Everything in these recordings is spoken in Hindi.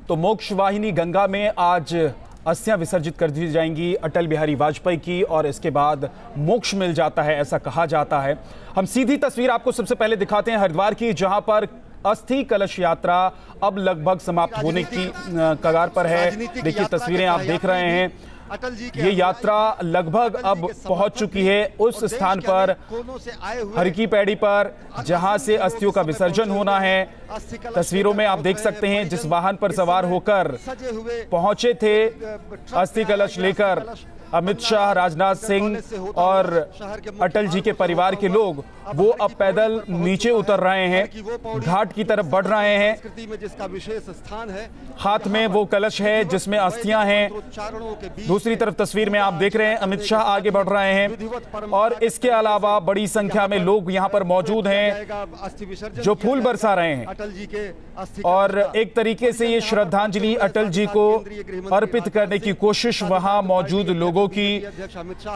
तो मोक्ष वाहिनी गंगा में आज अस्थियां विसर्जित कर दी जाएंगी अटल बिहारी वाजपेयी की, और इसके बाद मोक्ष मिल जाता है, ऐसा कहा जाता है। हम सीधी तस्वीर आपको सबसे पहले दिखाते हैं हरिद्वार की, जहां पर अस्थि कलश यात्रा अब लगभग समाप्त होने की कगार पर है। देखिए तस्वीरें आप देख रहे हैं, ये यात्रा लगभग अब पहुंच चुकी है उस स्थान पर, हर की पैड़ी पर, जहां से अस्थियों का विसर्जन होना है। तस्वीरों में आप देख सकते हैं जिस वाहन पर सवार होकर पहुंचे थे अस्थि कलश लेकर अमित शाह, राजनाथ सिंह और अटल जी के परिवार के लोग, वो अब पैदल नीचे उतर रहे हैं, घाट की तरफ बढ़ रहे हैं। हाथ में वो कलश है जिसमें अस्थियां हैं। दूसरी तरफ तस्वीर में आप देख रहे हैं अमित शाह आगे बढ़ रहे हैं, और इसके अलावा बड़ी संख्या में लोग यहां पर मौजूद हैं जो फूल बरसा रहे हैं, और एक तरीके से ये श्रद्धांजलि अटल जी को अर्पित करने की कोशिश वहां मौजूद लोगों की।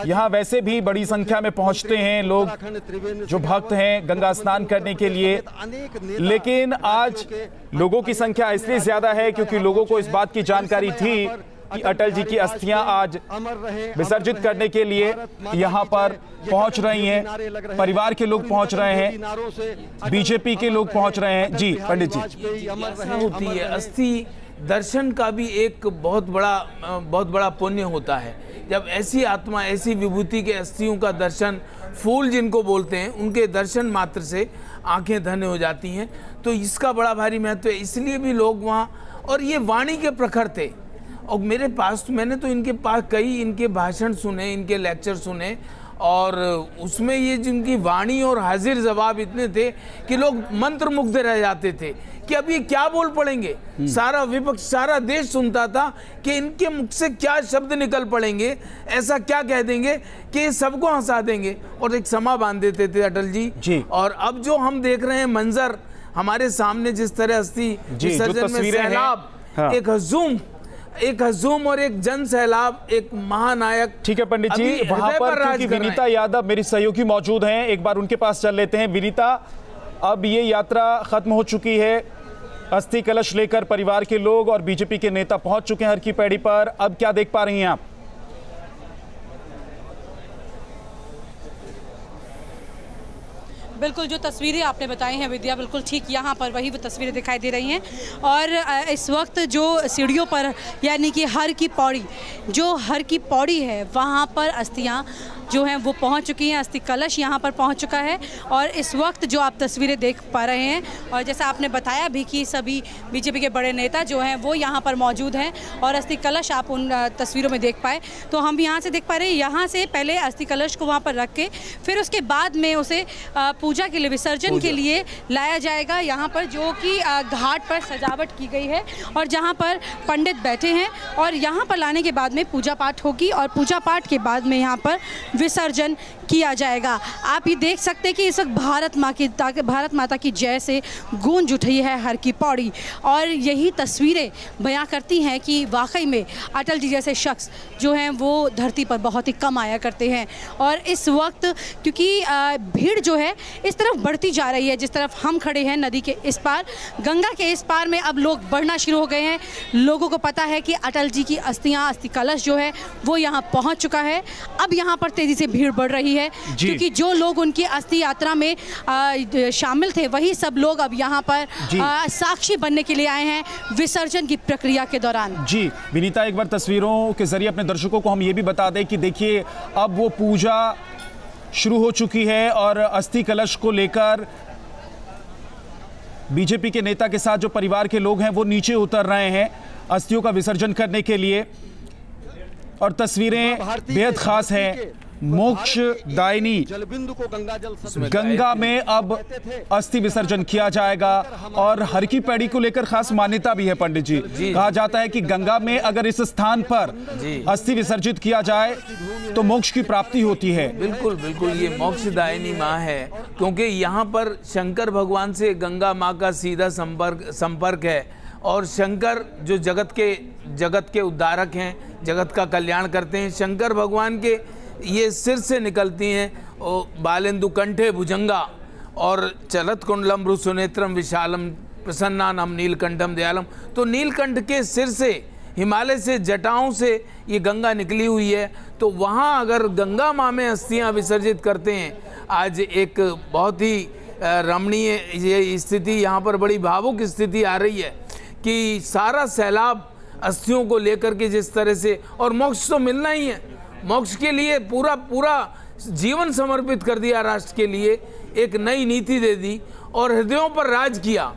यहां वैसे भी बड़ी संख्या में पहुंचते हैं लोग जो भक्त हैं गंगा स्नान करने के लिए, लेकिन आज लोगों की संख्या इसलिए ज्यादा है क्योंकि लोगों को इस बात की जानकारी थी कि अटल जी की अस्थियां आज विसर्जित करने के लिए यहां पर पहुंच रही हैं, परिवार के लोग पहुंच रहे हैं, बीजेपी के लोग पहुंच रहे हैं। जी पंडित जी, होती है अस्थि दर्शन का भी एक बहुत बड़ा पुण्य होता है। जब ऐसी आत्मा, ऐसी विभूति के अस्थियों का दर्शन, फूल जिनको बोलते हैं, उनके दर्शन मात्र से आंखें धन्य हो जाती हैं, तो इसका बड़ा भारी महत्व है। इसलिए भी लोग वहाँ, और ये वाणी के प्रखर थे, और मेरे पास मैंने तो इनके पास कई इनके भाषण सुने, इनके लेक्चर सुने, और उसमें ये जिनकी वाणी और हाजिर जवाब इतने थे कि लोग मंत्रमुग्ध रह जाते थे कि अब ये क्या बोल पड़ेंगे। सारा विपक्ष, सारा देश सुनता था कि इनके मुख से क्या शब्द निकल पड़ेंगे, ऐसा क्या कह देंगे कि सबको हंसा देंगे, और एक समा बांध देते थे अटल जी। और अब जो हम देख रहे हैं मंजर हमारे सामने, जिस तरह अस्थि विसर्जन में सैलाब, हाँ। एक हजूम और एक जन सैलाब, एक महानायक। ठीक है पंडित जी, वहां पर क्योंकि विनीता यादव मेरी सहयोगी मौजूद हैं, एक बार उनके पास चल लेते हैं। विनीता, अब ये यात्रा खत्म हो चुकी है, अस्थि कलश लेकर परिवार के लोग और बीजेपी के नेता पहुंच चुके हैं हर की पैड़ी पर, अब क्या देख पा रही हैं आप? बिल्कुल, जो तस्वीरें आपने बताई हैं विद्या, बिल्कुल ठीक यहाँ पर वही तस्वीरें दिखाई दे रही हैं। और इस वक्त जो सीढ़ियों पर, यानी कि हर की पौड़ी, जो हर की पौड़ी है, वहाँ पर अस्थियाँ जो हैं वो पहुंच चुकी हैं, अस्थि कलश यहाँ पर पहुंच चुका है। और इस वक्त जो आप तस्वीरें देख पा रहे हैं, और जैसा आपने बताया भी कि सभी बीजेपी के बड़े नेता जो हैं वो यहाँ पर मौजूद हैं, और अस्थि कलश आप उन तस्वीरों में देख पाए, तो हम यहाँ से देख पा रहे हैं। यहाँ से पहले अस्थि कलश को वहाँ पर रख के फिर उसके बाद में उसे पूजा के लिए, विसर्जन के लिए लाया जाएगा यहाँ पर, जो कि घाट पर सजावट की गई है और जहाँ पर पंडित बैठे हैं, और यहाँ पर लाने के बाद में पूजा पाठ होगी, और पूजा पाठ के बाद में यहाँ पर विसर्जन किया जाएगा। आप ये देख सकते हैं कि इस वक्त भारत माता की जय से गूंज उठी है हर की पौड़ी, और यही तस्वीरें बयां करती हैं कि वाकई में अटल जी जैसे शख्स जो हैं वो धरती पर बहुत ही कम आया करते हैं। और इस वक्त क्योंकि भीड़ जो है इस तरफ बढ़ती जा रही है, जिस तरफ हम खड़े हैं नदी के इस पार, गंगा के इस पार में अब लोग बढ़ना शुरू हो गए हैं। लोगों को पता है कि अटल जी की अस्थियाँ, अस्थि कलश जो है वो यहाँ पहुँच चुका है। अब यहाँ पर तेजी से भीड़ बढ़ रही है, क्योंकि जो लोग उनकी अस्थि यात्रा में शामिल थे, वही सब लोग अब यहाँ पर साक्षी बनने के लिए आए हैं विसर्जन की प्रक्रिया के दौरान। जी विनीता, एक बार तस्वीरों के जरिए अपने दर्शकों को हम ये भी बता दें कि देखिए अब वो पूजा शुरू हो चुकी है, और अस्थि कलश को लेकर बीजेपी के नेता के साथ जो परिवार के लोग हैं वो नीचे उतर रहे हैं अस्थियों का विसर्जन करने के लिए, और तस्वीरें बेहद खास हैं। मोक्ष दायिनी गंगा में अब अस्थि विसर्जन किया जाएगा, और हर की पैड़ी को लेकर खास मान्यता भी है पंडित जी। कहा जाता है कि गंगा में अगर इस स्थान पर अस्थि विसर्जित किया जाए तो मोक्ष की प्राप्ति होती है। बिल्कुल बिल्कुल, ये मोक्ष दायिनी माँ है, क्योंकि यहाँ पर शंकर भगवान से गंगा माँ का सीधा संपर्क है, और शंकर जो जगत के उद्धारक हैं, जगत का कल्याण करते हैं। शंकर भगवान के ये सिर से निकलती हैं बालेन्दु कंठे भुजंगा, और चलत कुंडलम भ्रुसुनेत्रम विशालम प्रसन्नानम नीलकंठम दयालम। तो नीलकंठ के सिर से, हिमालय से, जटाओं से ये गंगा निकली हुई है। तो वहाँ अगर गंगा माँ में अस्थियाँ विसर्जित करते हैं, आज एक बहुत ही रमणीय ये स्थिति, यहाँ पर बड़ी भावुक स्थिति आ रही है कि सारा सैलाब अस्थियों को लेकर के जिस तरह से, और मोक्ष तो मिलना ही है, मोक्ष के लिए पूरा पूरा जीवन समर्पित कर दिया राष्ट्र के लिए, एक नई नीति दे दी और हृदयों पर राज किया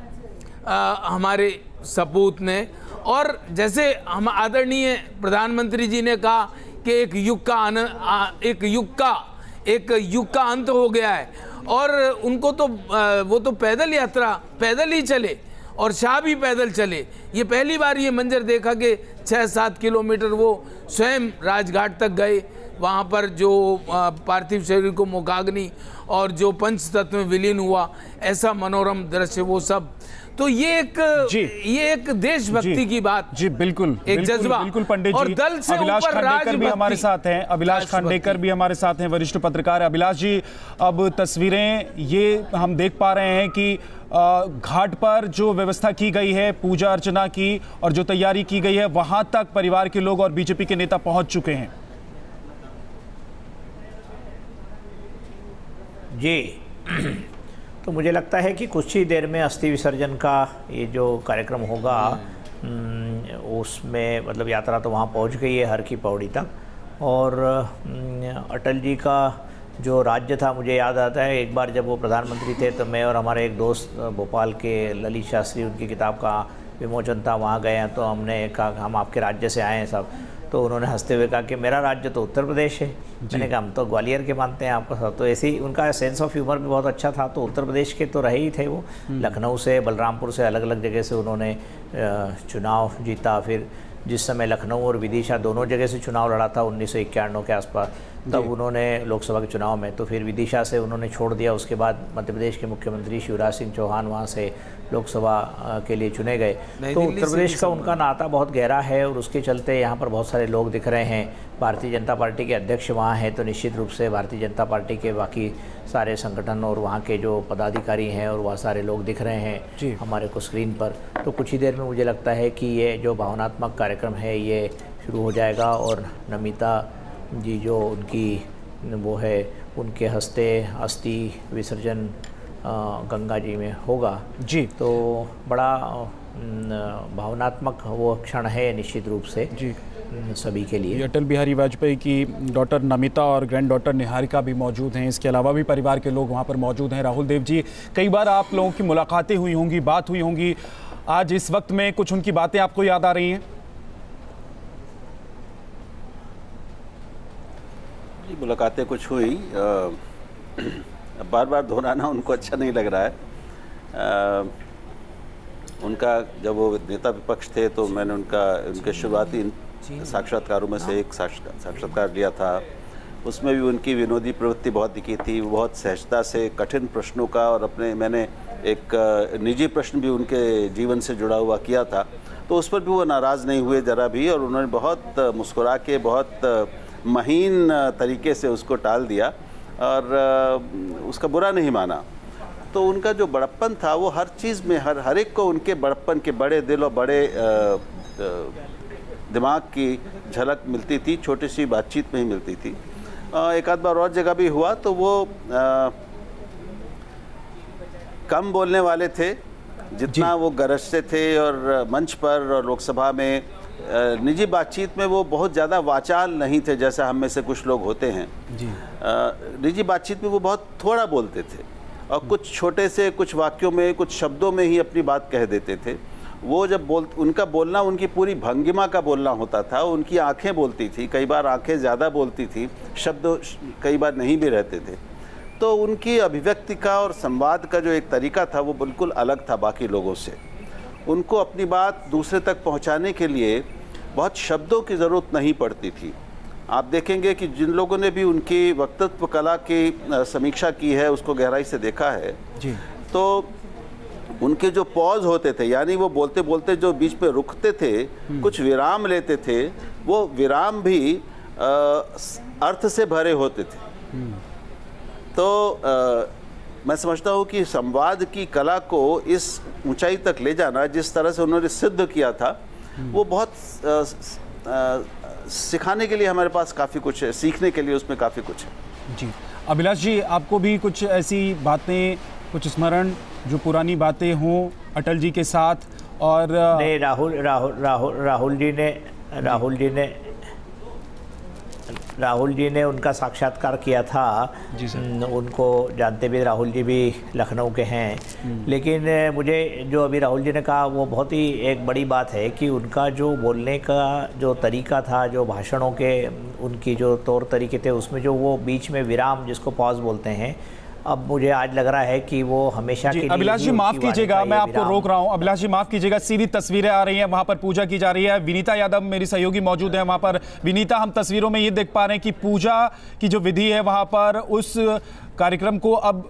हमारे सपूत ने। और जैसे हम आदरणीय प्रधानमंत्री जी ने कहा कि एक युग का अंत हो गया है, और उनको तो वो तो पैदल यात्रा, पैदल ही चले और शाह भी पैदल चले। ये पहली बार ये मंजर देखा कि 6-7 किलोमीटर वो स्वयं राजघाट तक गए, वहाँ पर जो पार्थिव शरीर को मुखाग्नि और जो पंच तत्व में विलीन हुआ, ऐसा मनोरम दृश्य वो सब। तो ये एक देशभक्ति की बात, जी बिल्कुल, एक जज्बा, बिल्कुल पंडित जी। और दल से अभिलाष ऊपर खांडेकर भी हमारे साथ हैं, अभिलाष खांडेकर भी हमारे साथ हैं, वरिष्ठ पत्रकार। अभिलाष जी, अब तस्वीरें ये हम देख पा रहे हैं कि घाट पर जो व्यवस्था की गई है पूजा अर्चना की और जो तैयारी की गई है, वहां तक परिवार के लोग और बीजेपी के नेता पहुंच चुके हैं। जी तो मुझे लगता है कि कुछ ही देर में अस्थि विसर्जन का ये जो कार्यक्रम होगा, उसमें मतलब यात्रा तो वहाँ पहुँच गई है हर की पौड़ी तक। और अटल जी का जो राज्य था, मुझे याद आता है एक बार जब वो प्रधानमंत्री थे तो मैं और हमारे एक दोस्त भोपाल के ललित शास्त्री, उनकी किताब का विमोचन था, वहाँ गए हैं। तो हमने कहा हम आपके राज्य से आए हैं सब। तो उन्होंने हंसते हुए कहा कि मेरा राज्य तो उत्तर प्रदेश है। मैंने कहा हम तो ग्वालियर के मानते हैं आपका सब। तो ऐसे ही उनका सेंस ऑफ ह्यूमर भी बहुत अच्छा था। तो उत्तर प्रदेश के तो रहे ही थे वो, लखनऊ से, बलरामपुर से, अलग अलग जगह से उन्होंने चुनाव जीता। फिर जिस समय लखनऊ और विदिशा दोनों जगह से चुनाव लड़ा था 1991 के आसपास, तब उन्होंने लोकसभा के चुनाव में, तो फिर विदिशा से उन्होंने छोड़ दिया। उसके बाद मध्य प्रदेश के मुख्यमंत्री शिवराज सिंह चौहान वहाँ से लोकसभा के लिए चुने गए। तो उत्तर प्रदेश का उनका नाता बहुत गहरा है और उसके चलते यहाँ पर बहुत सारे लोग दिख रहे हैं। भारतीय जनता पार्टी के अध्यक्ष वहाँ हैं, तो निश्चित रूप से भारतीय जनता पार्टी के बाकी सारे संगठन और वहाँ के जो पदाधिकारी हैं और वह सारे लोग दिख रहे हैं हमारे को स्क्रीन पर। तो कुछ ही देर में मुझे लगता है कि ये जो भावनात्मक कार्यक्रम है ये शुरू हो जाएगा। और नमिता जी जो उनकी वो है, उनके हस्ते अस्थि विसर्जन गंगा जी में होगा जी। तो बड़ा भावनात्मक वो क्षण है निश्चित रूप से जी सभी के लिए। अटल बिहारी वाजपेयी की डॉटर नमिता और ग्रैंड डॉटर निहारिका भी मौजूद हैं। इसके अलावा भी परिवार के लोग वहाँ पर मौजूद हैं। राहुल देव जी, कई बार आप लोगों की मुलाकातें हुई होंगी, बात हुई होंगी, आज इस वक्त में कुछ उनकी बातें आपको याद आ रही हैं? जी मुलाकातें कुछ हुई, बार बार दोहराना उनको अच्छा नहीं लग रहा है। उनका जब वो नेता विपक्ष थे तो मैंने उनके शुरुआती साक्षात्कारों में से एक साक्षात्कार लिया था। उसमें भी उनकी विनोदी प्रवृत्ति बहुत दिखी थी। वो बहुत सहजता से कठिन प्रश्नों का, और मैंने एक निजी प्रश्न भी उनके जीवन से जुड़ा हुआ किया था, तो उस पर भी वो नाराज़ नहीं हुए ज़रा भी, और उन्होंने बहुत मुस्कुरा के बहुत महीन तरीके से उसको टाल दिया और उसका बुरा नहीं माना। तो उनका जो बड़प्पन था वो हर चीज़ में, हर एक को उनके बड़प्पन के, बड़े दिल और बड़े दिमाग की झलक मिलती थी, छोटी सी बातचीत में ही मिलती थी। एक आध बार और जगह भी हुआ तो वो कम बोलने वाले थे जितना वो गरजते थे, और मंच पर और लोकसभा में निजी बातचीत में वो बहुत ज़्यादा वाचाल नहीं थे जैसा हम में से कुछ लोग होते हैं जी। निजी बातचीत में वो बहुत थोड़ा बोलते थे और कुछ छोटे से कुछ वाक्यों में, कुछ शब्दों में ही अपनी बात कह देते थे। वो जब उनका बोलना उनकी पूरी भंगिमा का बोलना होता था। उनकी आंखें बोलती थी, कई बार आंखें ज़्यादा बोलती थी, शब्द कई बार नहीं भी रहते थे। तो उनकी अभिव्यक्ति का और संवाद का जो एक तरीका था वो बिल्कुल अलग था बाकी लोगों से। उनको अपनी बात दूसरे तक पहुंचाने के लिए बहुत शब्दों की ज़रूरत नहीं पड़ती थी। आप देखेंगे कि जिन लोगों ने भी उनकी वक्तृत्व कला की समीक्षा की है, उसको गहराई से देखा है जी, तो उनके जो पॉज होते थे, यानी वो बोलते बोलते जो बीच में रुकते थे, कुछ विराम लेते थे, वो विराम भी अर्थ से भरे होते थे। तो मैं समझता हूँ कि संवाद की कला को इस ऊंचाई तक ले जाना, जिस तरह से उन्होंने सिद्ध किया था, वो बहुत सिखाने के लिए हमारे पास काफ़ी कुछ है, सीखने के लिए उसमें काफ़ी कुछ है। जी अभिलाष जी, आपको भी कुछ ऐसी बातें, कुछ स्मरण जो पुरानी बातें हों अटल जी के साथ? और नहीं, राहुल जी ने उनका साक्षात्कार किया था जी सर। उनको जानते भी, राहुल जी भी लखनऊ के हैं। लेकिन मुझे जो अभी राहुल जी ने कहा वो बहुत ही एक बड़ी बात है कि उनका जो बोलने का जो तरीका था, जो भाषणों के उनकी जो तौर तरीके थे, उसमें जो वो बीच में विराम जिसको पॉज बोलते हैं, अब मुझे आज लग रहा है कि वो हमेशा के लिए। अभिलाष जी माफ कीजिएगा, मैं आपको रोक रहा हूं। अभिलाष जी माफ कीजिएगा, सीधी तस्वीरें आ रही हैं, वहां पर पूजा की जा रही है। विनीता यादव मेरी सहयोगी मौजूद है वहां पर। विनीता, हम तस्वीरों में ये देख पा रहे हैं कि पूजा की जो विधि है वहां पर, उस कार्यक्रम को अब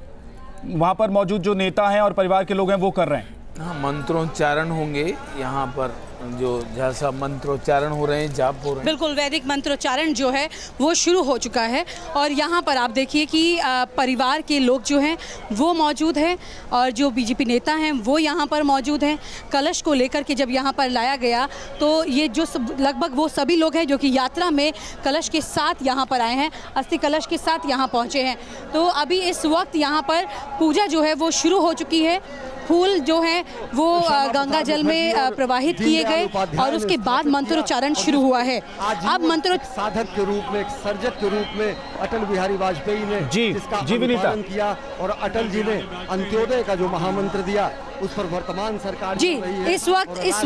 वहां पर मौजूद जो नेता हैं और परिवार के लोग हैं वो कर रहे हैं। हाँ, मंत्रोच्चारण होंगे यहाँ पर, जो जैसा मंत्रोच्चारण हो रहे हैं, जाप हो रहे हैं। बिल्कुल, वैदिक मंत्रोच्चारण जो है वो शुरू हो चुका है। और यहाँ पर आप देखिए कि परिवार के लोग जो हैं वो मौजूद हैं और जो बीजेपी नेता हैं वो यहाँ पर मौजूद हैं। कलश को लेकर के जब यहाँ पर लाया गया तो ये जो लगभग वो सभी लोग हैं जो कि यात्रा में कलश के साथ यहाँ पर आए हैं, अस्थि कलश के साथ यहाँ पहुँचे हैं। तो अभी इस वक्त यहाँ पर पूजा जो है वो शुरू हो चुकी है। फूल जो है वो गंगा जल में प्रवाहित किए गए और उसके बाद मंत्रोच्चारण शुरू हुआ है। अब मंत्रो साधक के रूप में, एक सर्जक के रूप में अटल बिहारी वाजपेयी ने इसका अनुपालन किया और अटल जी ने अंत्योदय का जो महामंत्र दिया उस पर वर्तमान सरकार जी इस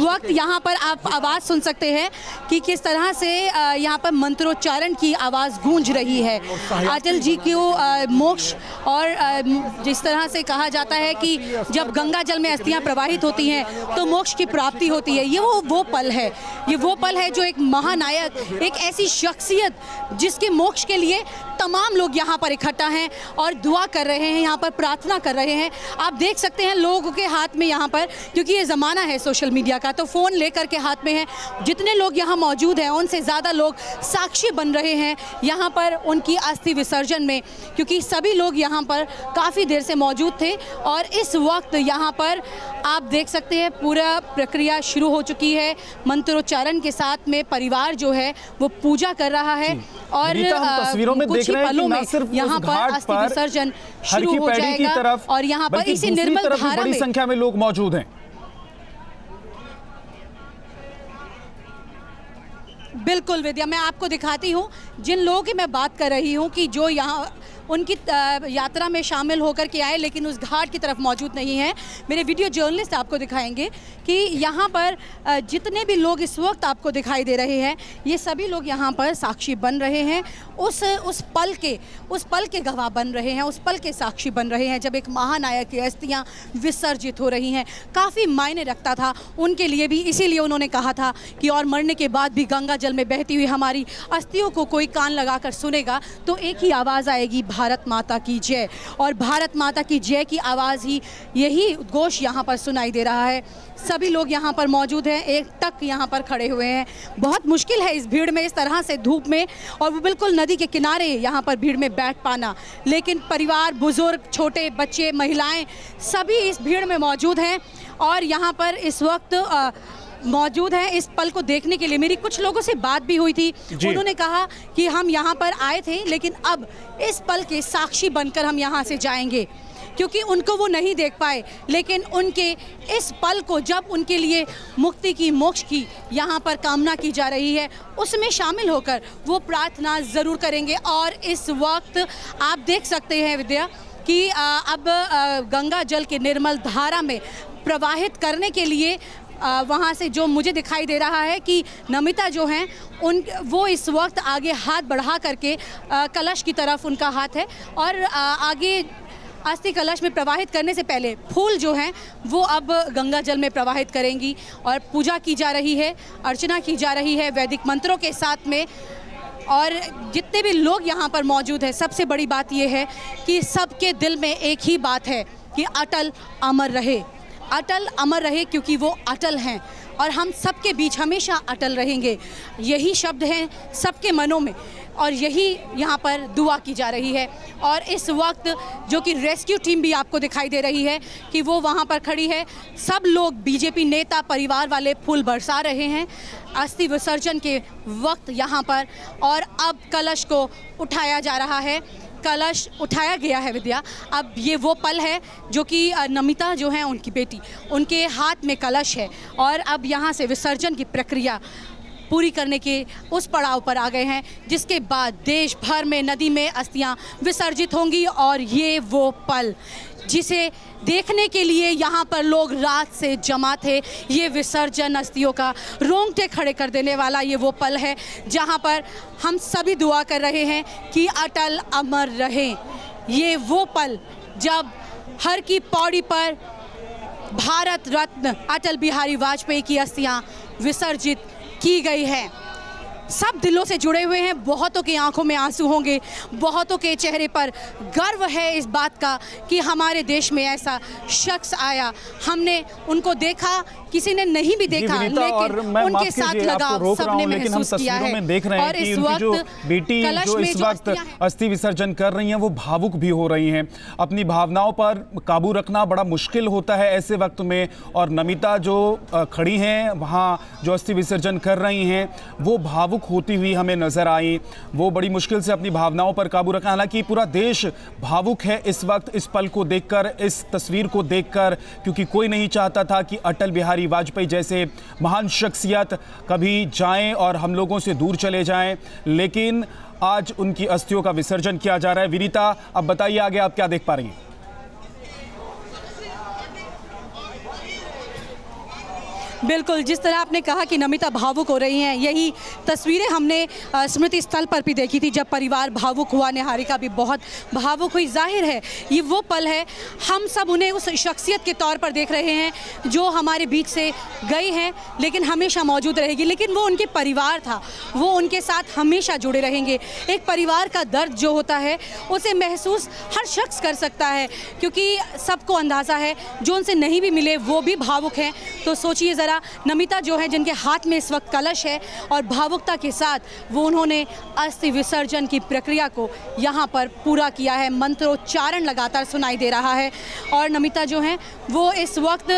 वक्त यहाँ पर आप आवाज सुन सकते हैं कि किस तरह से यहाँ पर मंत्रोच्चारण की आवाज गूंज रही है। अटल जी को मोक्ष और जिस तरह से कहा जाता है कि जब गंगा जल में अस्थियां प्रवाहित होती हैं तो मोक्ष की प्राप्ति होती है। ये वो पल है, ये वो पल है जो एक महानायक, एक ऐसी शख्सियत जिसके मोक्ष के लिए तमाम लोग यहाँ पर इकट्ठा हैं और दुआ कर रहे हैं, यहाँ पर प्रार्थना कर रहे हैं। आप देख सकते हैं लोगों के हाथ में यहाँ पर, क्योंकि ये ज़माना है सोशल मीडिया का, तो फ़ोन लेकर के हाथ में है। जितने लोग यहाँ मौजूद हैं उनसे ज़्यादा लोग साक्षी बन रहे हैं यहाँ पर उनकी अस्थि विसर्जन में, क्योंकि सभी लोग यहाँ पर काफ़ी देर से मौजूद थे। और इस वक्त यहाँ पर आप देख सकते हैं पूरा प्रक्रिया शुरू हो चुकी है। मंत्रोच्चारण के साथ में परिवार जो है वो पूजा कर रहा है और तस्वीरों में देख रहे हैं कि न सिर्फ यहाँ पर अस्थि विसर्जन शुरू हो जाएगा और यहाँ पर इसी निर्मल धारा बड़ी में संख्या में लोग मौजूद हैं। बिल्कुल विद्या, मैं आपको दिखाती हूँ जिन लोगों की मैं बात कर रही हूँ कि जो यहाँ उनकी यात्रा में शामिल होकर के आए लेकिन उस घाट की तरफ मौजूद नहीं है। मेरे वीडियो जर्नलिस्ट आपको दिखाएंगे कि यहाँ पर जितने भी लोग इस वक्त आपको दिखाई दे रहे हैं ये सभी लोग यहाँ पर साक्षी बन रहे हैं, उस पल के गवाह बन रहे हैं, उस पल के साक्षी बन रहे हैं जब एक महानायक की अस्थियाँ विसर्जित हो रही हैं। काफ़ी मायने रखता था उनके लिए भी, इसीलिए उन्होंने कहा था कि और मरने के बाद भी गंगा जल में बहती हुई हमारी अस्थियों को कोई कान लगाकर सुनेगा तो एक ही आवाज़ आएगी, भारत माता की जय। और भारत माता की जय की आवाज़ ही, यही उद्घोष यहाँ पर सुनाई दे रहा है। सभी लोग यहाँ पर मौजूद हैं, एक टक यहाँ पर खड़े हुए हैं। बहुत मुश्किल है इस भीड़ में, इस तरह से धूप में, और वो बिल्कुल नदी के किनारे यहाँ पर भीड़ में बैठ पाना, लेकिन परिवार, बुजुर्ग, छोटे बच्चे, महिलाएं सभी इस भीड़ में मौजूद हैं और यहाँ पर इस वक्त मौजूद हैं इस पल को देखने के लिए। मेरी कुछ लोगों से बात भी हुई थी, उन्होंने कहा कि हम यहाँ पर आए थे लेकिन अब इस पल के साक्षी बनकर हम यहाँ से जाएंगे, क्योंकि उनको वो नहीं देख पाए लेकिन उनके इस पल को, जब उनके लिए मुक्ति की, मोक्ष की यहाँ पर कामना की जा रही है, उसमें शामिल होकर वो प्रार्थना ज़रूर करेंगे। और इस वक्त आप देख सकते हैं विद्या कि अब गंगा जल के निर्मल धारा में प्रवाहित करने के लिए वहाँ से जो मुझे दिखाई दे रहा है कि नमिता जो हैं वो इस वक्त आगे हाथ बढ़ा करके कलश की तरफ उनका हाथ है और आगे अस्थि कलश में प्रवाहित करने से पहले फूल जो हैं वो अब गंगा जल में प्रवाहित करेंगी और पूजा की जा रही है, अर्चना की जा रही है वैदिक मंत्रों के साथ में। और जितने भी लोग यहाँ पर मौजूद हैं, सबसे बड़ी बात ये है कि सबके दिल में एक ही बात है कि अटल अमर रहे, अटल अमर रहे, क्योंकि वो अटल हैं और हम सबके बीच हमेशा अटल रहेंगे। यही शब्द हैं सबके मनों में। और यही यहाँ पर दुआ की जा रही है। और इस वक्त जो कि रेस्क्यू टीम भी आपको दिखाई दे रही है कि वो वहाँ पर खड़ी है। सब लोग बीजेपी नेता परिवार वाले फूल बरसा रहे हैं अस्थि विसर्जन के वक्त यहाँ पर। और अब कलश को उठाया जा रहा है, कलश उठाया गया है विद्या। अब ये वो पल है जो कि नमिता जो है उनकी बेटी, उनके हाथ में कलश है और अब यहाँ से विसर्जन की प्रक्रिया पूरी करने के उस पड़ाव पर आ गए हैं, जिसके बाद देश भर में नदी में अस्थियां विसर्जित होंगी। और ये वो पल जिसे देखने के लिए यहाँ पर लोग रात से जमा थे। ये विसर्जन अस्थियों का रोंगटे खड़े कर देने वाला ये वो पल है जहाँ पर हम सभी दुआ कर रहे हैं कि अटल अमर रहे। ये वो पल जब हर की पौड़ी पर भारत रत्न अटल बिहारी वाजपेयी की अस्थियां विसर्जित की गई है। सब दिलों से जुड़े हुए हैं, बहुतों की आंखों में आंसू होंगे, बहुतों के चेहरे पर गर्व है इस बात का कि हमारे देश में ऐसा शख्स आया। हमने उनको देखा, किसी ने नहीं भी देखा, लेकिन उनके साथ लगाव सबने महसूस किया है। में देख रहे हैं कि उनकी जो बेटी जो इस वक्त अस्थि विसर्जन कर रही हैं वो भावुक भी हो रही हैं। अपनी भावनाओं पर काबू रखना बड़ा मुश्किल होता है ऐसे वक्त में। और नमिता जो खड़ी हैं वहाँ जो अस्थि विसर्जन कर रही हैं वो भावुक होती हुई हमें नजर आई। वो बड़ी मुश्किल से अपनी भावनाओं पर काबू रखा। हालांकि पूरा देश भावुक है इस वक्त इस पल को देखकर, इस तस्वीर को देखकर, क्योंकि कोई नहीं चाहता था कि अटल बिहारी वाजपेयी जैसे महान शख्सियत कभी जाएं और हम लोगों से दूर चले जाएं। लेकिन आज उनकी अस्थियों का विसर्जन किया जा रहा है। विनीता, अब बताइए आगे आप क्या देख पा रही हैं? बिल्कुल, जिस तरह आपने कहा कि नमिता भावुक हो रही हैं, यही तस्वीरें हमने स्मृति स्थल पर भी देखी थी जब परिवार भावुक हुआ। निहारिका भी बहुत भावुक हुई। जाहिर है ये वो पल है, हम सब उन्हें उस शख्सियत के तौर पर देख रहे हैं जो हमारे बीच से गई हैं लेकिन हमेशा मौजूद रहेगी। लेकिन वो उनके परिवार था, वो उनके साथ हमेशा जुड़े रहेंगे। एक परिवार का दर्द जो होता है उसे महसूस हर शख्स कर सकता है, क्योंकि सबको अंदाज़ा है जो उनसे नहीं भी मिले वो भी भावुक हैं। तो सोचिए ज़रा, नमिता जो है जिनके हाथ में इस वक्त कलश है और भावुकता के साथ वो उन्होंने अस्थि विसर्जन की प्रक्रिया को यहाँ पर पूरा किया है। मंत्रोच्चारण लगातार सुनाई दे रहा है और नमिता जो है वो इस वक्त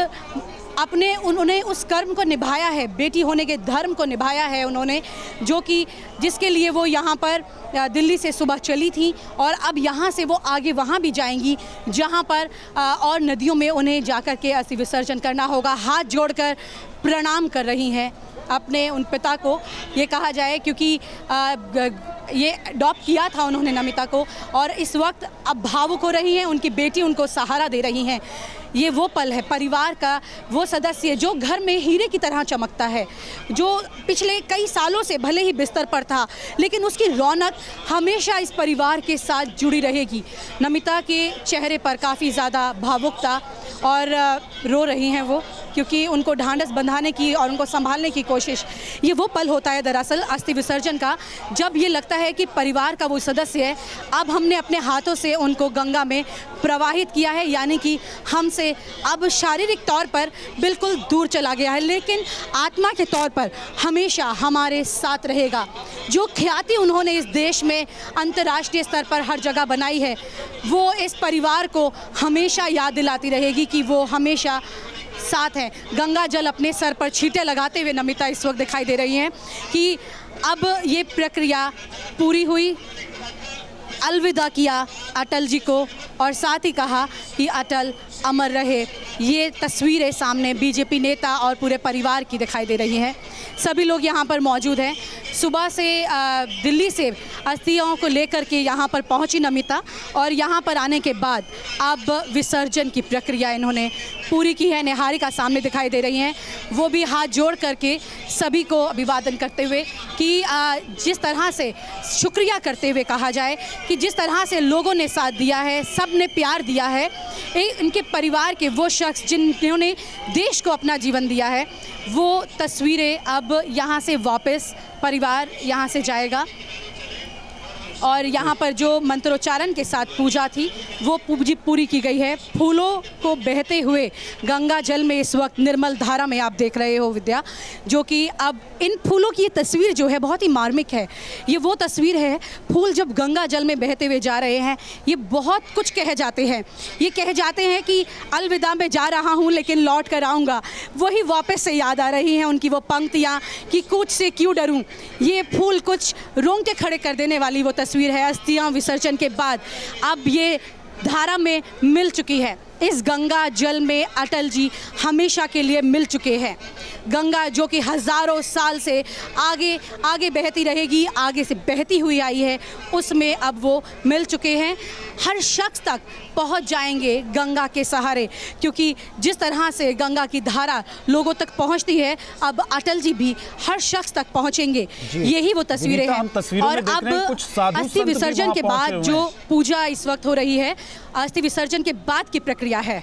उन्होंने उस कर्म को निभाया है, बेटी होने के धर्म को निभाया है उन्होंने, जो कि जिसके लिए वो यहाँ पर दिल्ली से सुबह चली थी और अब यहाँ से वो आगे वहाँ भी जाएंगी जहाँ पर और नदियों में उन्हें जाकर के अस्थि विसर्जन करना होगा। हाथ जोड़कर प्रणाम कर रही हैं अपने उन पिता को, ये कहा जाए, क्योंकि ये अडॉप्ट किया था उन्होंने नमिता को और इस वक्त अब भावुक हो रही हैं। उनकी बेटी उनको सहारा दे रही हैं। ये वो पल है, परिवार का वो सदस्य जो घर में हीरे की तरह चमकता है, जो पिछले कई सालों से भले ही बिस्तर पर था लेकिन उसकी रौनक हमेशा इस परिवार के साथ जुड़ी रहेगी। नमिता के चेहरे पर काफ़ी ज़्यादा भावुकता और रो रही हैं वो, क्योंकि उनको ढांढस बंधाने की और उनको संभालने की कोशिश। ये वो पल होता है दरअसल अस्थि विसर्जन का, जब ये लगता है कि परिवार का वो सदस्य है, अब हमने अपने हाथों से उनको गंगा में प्रवाहित किया है, यानी कि हमसे अब शारीरिक तौर पर बिल्कुल दूर चला गया है लेकिन आत्मा के तौर पर हमेशा हमारे साथ रहेगा। जो ख्याति उन्होंने इस देश में अंतर्राष्ट्रीय स्तर पर हर जगह बनाई है वो इस परिवार को हमेशा याद दिलाती रहेगी कि वो हमेशा साथ हैं। गंगा जल अपने सर पर छींटे लगाते हुए नमिता इस वक्त दिखाई दे रही हैं कि अब ये प्रक्रिया पूरी हुई। अलविदा किया अटल जी को और साथ ही कहा कि अटल अमर रहे। ये तस्वीरें सामने बीजेपी नेता और पूरे परिवार की दिखाई दे रही हैं। सभी लोग यहाँ पर मौजूद हैं। सुबह से दिल्ली से अस्थियों को लेकर के यहाँ पर पहुँची नमिता और यहाँ पर आने के बाद अब विसर्जन की प्रक्रिया इन्होंने पूरी की है। निहारिका सामने दिखाई दे रही हैं, वो भी हाथ जोड़ करके सभी को अभिवादन करते हुए कि जिस तरह से शुक्रिया करते हुए कहा जाए कि जिस तरह से लोगों ने साथ दिया है, सब ने प्यार दिया है, इनके परिवार के वो शख्स जिन्होंने देश को अपना जीवन दिया है, वो तस्वीरें अब यहाँ से वापस परिवार यहाँ से जाएगा। और यहाँ पर जो मंत्रोच्चारण के साथ पूजा थी वो पूरी की गई है। फूलों को बहते हुए गंगा जल में इस वक्त निर्मल धारा में आप देख रहे हो विद्या, जो कि अब इन फूलों की ये तस्वीर जो है बहुत ही मार्मिक है। ये वो तस्वीर है, फूल जब गंगा जल में बहते हुए जा रहे हैं, ये बहुत कुछ कह जाते हैं। ये कह जाते हैं कि अलविदा मैं जा रहा हूँ लेकिन लौट कर आऊँगा। वही वापस से याद आ रही हैं उनकी वो पंक्तियाँ कि कुछ से क्यों डरूं। ये फूल कुछ रोंगटे खड़े कर देने वाली वो तस्वीर है। अस्थियां विसर्जन के बाद अब ये धारा में मिल चुकी है। इस गंगा जल में अटल जी हमेशा के लिए मिल चुके हैं। गंगा जो कि हज़ारों साल से आगे आगे बहती रहेगी, आगे से बहती हुई आई है, उसमें अब वो मिल चुके हैं। हर शख्स तक पहुंच जाएंगे गंगा के सहारे, क्योंकि जिस तरह से गंगा की धारा लोगों तक पहुंचती है, अब अटल जी भी हर शख्स तक पहुंचेंगे। यही वो तस्वीरें हैं। और अब अस्थि विसर्जन के बाद जो पूजा इस वक्त हो रही है, अस्थि विसर्जन के बाद की प्रक्रिया है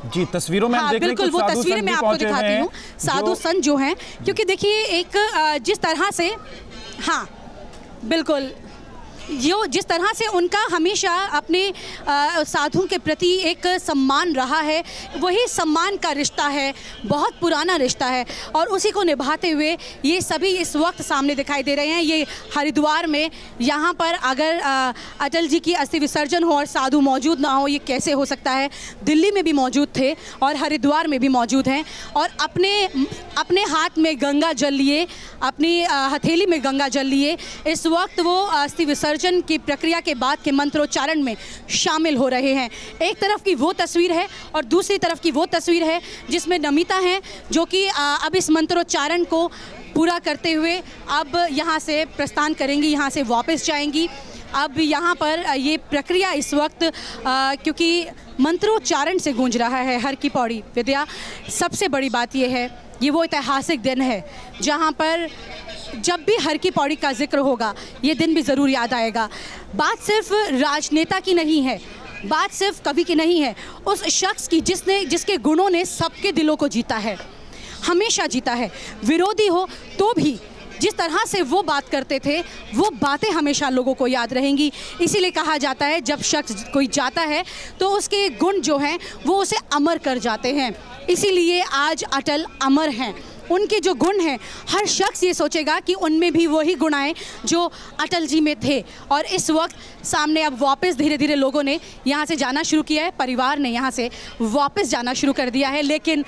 जी। तस्वीरों में हम देख रहे हैं, बिल्कुल वो तस्वीरें मैं आपको दिखाती हूँ। साधु संत जो हैं, क्योंकि देखिए एक जिस तरह से, हाँ बिल्कुल, जो जिस तरह से उनका हमेशा अपने साधुओं के प्रति एक सम्मान रहा है, वही सम्मान का रिश्ता है, बहुत पुराना रिश्ता है, और उसी को निभाते हुए ये सभी इस वक्त सामने दिखाई दे रहे हैं। ये हरिद्वार में, यहाँ पर अगर अटल जी की अस्थि विसर्जन हो और साधु मौजूद ना हो, ये कैसे हो सकता है। दिल्ली में भी मौजूद थे और हरिद्वार में भी मौजूद हैं, और अपने हाथ में गंगा जल लिए, अपनी हथेली में गंगा जल लिए इस वक्त वो अस्थि विसर्जन की प्रक्रिया के बाद के मंत्रोच्चारण में शामिल हो रहे हैं। एक तरफ की वो तस्वीर है और दूसरी तरफ की वो तस्वीर है जिसमें नमिता हैं, जो कि अब इस मंत्रोच्चारण को पूरा करते हुए अब यहाँ से प्रस्थान करेंगी, यहाँ से वापस जाएंगी। अब यहाँ पर ये प्रक्रिया इस वक्त क्योंकि मंत्रोच्चारण से गूंज रहा है हर की पौड़ी। विद्या, सबसे बड़ी बात ये है, ये वो ऐतिहासिक दिन है जहाँ पर जब भी हर की पौड़ी का जिक्र होगा, ये दिन भी ज़रूर याद आएगा। बात सिर्फ राजनेता की नहीं है, बात सिर्फ कवि की नहीं है, उस शख्स की जिसके गुणों ने सबके दिलों को जीता है, हमेशा जीता है। विरोधी हो तो भी जिस तरह से वो बात करते थे, वो बातें हमेशा लोगों को याद रहेंगी। इसीलिए कहा जाता है जब शख्स कोई जाता है तो उसके गुण जो हैं वो उसे अमर कर जाते हैं। इसीलिए आज अटल अमर हैं। उनके जो गुण हैं, हर शख्स ये सोचेगा कि उनमें भी वही गुण आए जो अटल जी में थे। और इस वक्त सामने अब वापस धीरे धीरे लोगों ने यहाँ से जाना शुरू किया है, परिवार ने यहाँ से वापस जाना शुरू कर दिया है। लेकिन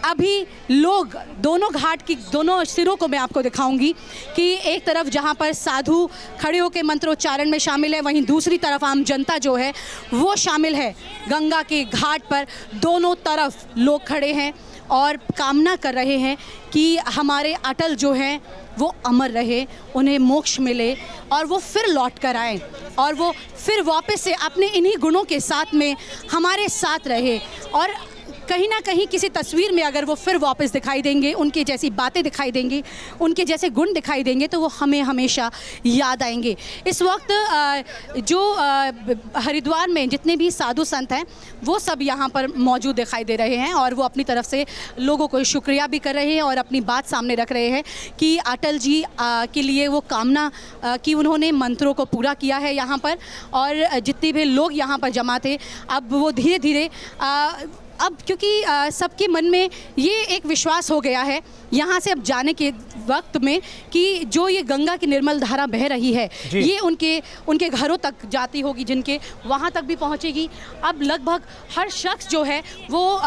अभी लोग दोनों घाट की दोनों सिरों को मैं आपको दिखाऊंगी कि एक तरफ जहाँ पर साधु खड़े होकर मंत्रोच्चारण में शामिल है, वहीं दूसरी तरफ आम जनता जो है वो शामिल है। गंगा के घाट पर दोनों तरफ लोग खड़े हैं और कामना कर रहे हैं कि हमारे अटल जो हैं वो अमर रहे, उन्हें मोक्ष मिले और वो फिर लौट कर आएँ और वो फिर वापस से अपने इन्हीं गुणों के साथ में हमारे साथ रहे। और कहीं ना कहीं किसी तस्वीर में अगर वो फिर वापस दिखाई देंगे, उनकी जैसी बातें दिखाई देंगी, उनके जैसे गुण दिखाई देंगे, तो वो हमें हमेशा याद आएंगे। इस वक्त जो हरिद्वार में जितने भी साधु संत हैं वो सब यहाँ पर मौजूद दिखाई दे रहे हैं और वो अपनी तरफ से लोगों को शुक्रिया भी कर रहे हैं और अपनी बात सामने रख रहे हैं कि अटल जी के लिए वो कामना कि उन्होंने मंत्रों को पूरा किया है यहाँ पर। और जितने भी लोग यहाँ पर जमा थे, अब वो धीरे धीरे अब क्योंकि सबके मन में ये एक विश्वास हो गया है यहाँ से अब जाने के वक्त में कि जो ये गंगा की निर्मल धारा बह रही है ये उनके घरों तक जाती होगी, जिनके वहाँ तक भी पहुँचेगी। अब लगभग हर शख्स जो है वो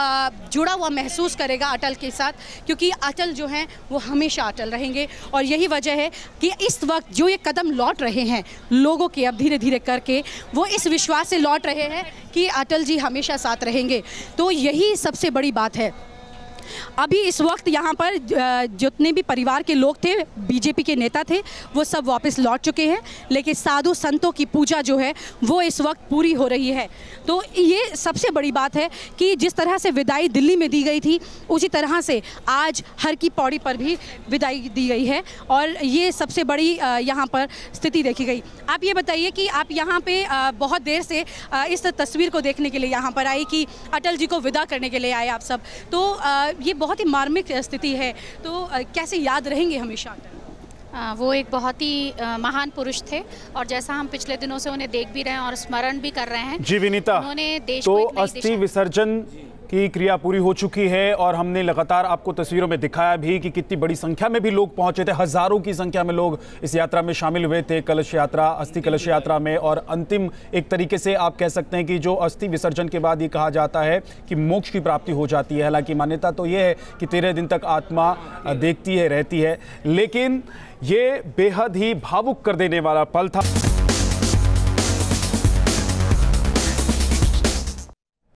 जुड़ा हुआ महसूस करेगा अटल के साथ, क्योंकि अटल जो हैं वो हमेशा अटल रहेंगे। और यही वजह है कि इस वक्त जो ये कदम लौट रहे हैं लोगों के, अब धीरे धीरे करके वो इस विश्वास से लौट रहे हैं कि अटल जी हमेशा साथ रहेंगे। तो यही सबसे बड़ी बात है। अभी इस वक्त यहाँ पर जितने भी परिवार के लोग थे, बीजेपी के नेता थे, वो सब वापस लौट चुके हैं, लेकिन साधु संतों की पूजा जो है वो इस वक्त पूरी हो रही है। तो ये सबसे बड़ी बात है कि जिस तरह से विदाई दिल्ली में दी गई थी, उसी तरह से आज हर की पौड़ी पर भी विदाई दी गई है और ये सबसे बड़ी यहाँ पर स्थिति देखी गई। आप ये बताइए कि आप यहाँ पे बहुत देर से इस तस्वीर को देखने के लिए यहाँ पर आई कि अटल जी को विदा करने के लिए आए आप सब, तो ये बहुत ही मार्मिक स्थिति है, तो कैसे याद रहेंगे हमेशा? वो एक बहुत ही महान पुरुष थे और जैसा हम पिछले दिनों से उन्हें देख भी रहे हैं और स्मरण भी कर रहे हैं। जी विनीता, उन्होंने देश तो को अस्थि विसर्जन की क्रिया पूरी हो चुकी है और हमने लगातार आपको तस्वीरों में दिखाया भी कि कितनी बड़ी संख्या में भी लोग पहुंचे थे। हजारों की संख्या में लोग इस यात्रा में शामिल हुए थे, कलश यात्रा, अस्थि कलश यात्रा में। और अंतिम एक तरीके से आप कह सकते हैं कि जो अस्थि विसर्जन के बाद ये कहा जाता है कि मोक्ष की प्राप्ति हो जाती है। हालांकि मान्यता तो ये है कि 13 दिन तक आत्मा देखती है, रहती है, लेकिन ये बेहद ही भावुक कर देने वाला पल था।